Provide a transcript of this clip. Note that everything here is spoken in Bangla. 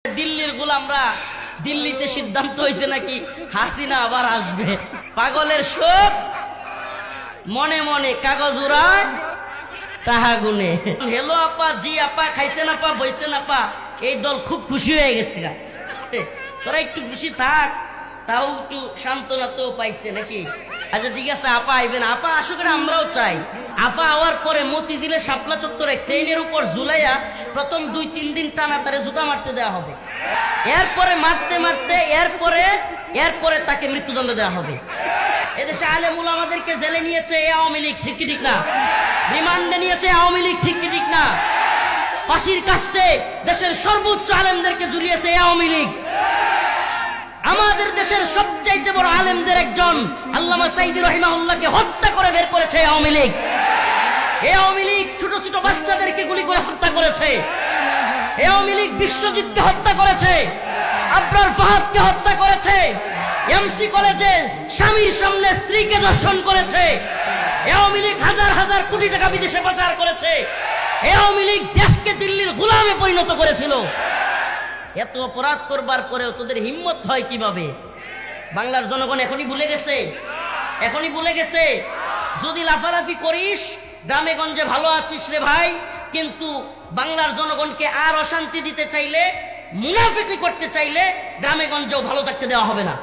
দিল্লির গোলামরা দিল্লিতে সিদ্ধান্ত হয়েছে নাকি হাসিনা আবার আসবে। পাগলের শোক মনে মনে কাগজ উড়ায় তাহা গুনে। হেলো আপা, জি আপা, খাইছেন আপা, বইছেন আপা, এই দল খুব খুশি হয়ে গেছে। তোরা একটু খুশি থাক, তাও একটু সান্ত্বনা তো পাইছে নাকি। আচ্ছা ঠিক আছে, আপা আইবেন, আপা আসুক, আমরাও চাই। আপা আওয়ার পরে মতিঝিলে শাপলা চত্বরে ট্রেনের উপর ঝুলাইয়া প্রথম 2-3 দিন টানা তারে জুতা মারতে দেওয়া হবে। এরপরে মারতে মারতে এরপরে তাকে মৃত্যুদণ্ড দেওয়া হবে। এদেশে আলেম উলামাদেরকে জেলে নিয়েছে এই আওয়ামী লীগ, ঠিক কি ঠিক না? রিমান্ডে নিয়েছে আওয়ামী লীগ, ঠিক কি ঠিক না? ফাঁসির কাস্টে দেশের সর্বোচ্চ আলেমদেরকে ঝুলিয়েছে এই আওয়ামী লীগ। আমাদের দেশের সবচাইতে বড় আলেমদের একজন আল্লামা সাঈদী রাহিমাহুল্লাহকে হত্যা করে বের করেছে আওয়ামী লীগ। এই আওয়ামী লীগ ছোট ছোট বাচ্চাদেরকে গুলি করে হত্যা করেছে। এই আওয়ামী লীগ বিশ্বজিৎকে হত্যা করেছে, আবরার ফাহাদকে হত্যা করেছে, এমসি কলেজে স্বামীর সামনে স্ত্রীকে ধর্ষণ করেছে। এই আওয়ামী লীগ হাজার হাজার কোটি টাকা বিদেশে পাচার করেছে। এই আওয়ামী লীগ দেশকে দিল্লির গোলামে পরিণত করেছিল। এত অপরাধ করবার পরেও তোদের হিম্মত হয় কিভাবে? বাংলার জনগণ এখনই ভুলে গেছে। যদি লাফালাফি করিস গ্রামে গঞ্জে ভালো আছিস রে ভাই, কিন্তু বাংলার জনগণকে আর অশান্তি দিতে চাইলে, মুনাফিকি করতে চাইলে গ্রামে গঞ্জেও ভালো থাকতে দেওয়া হবে না।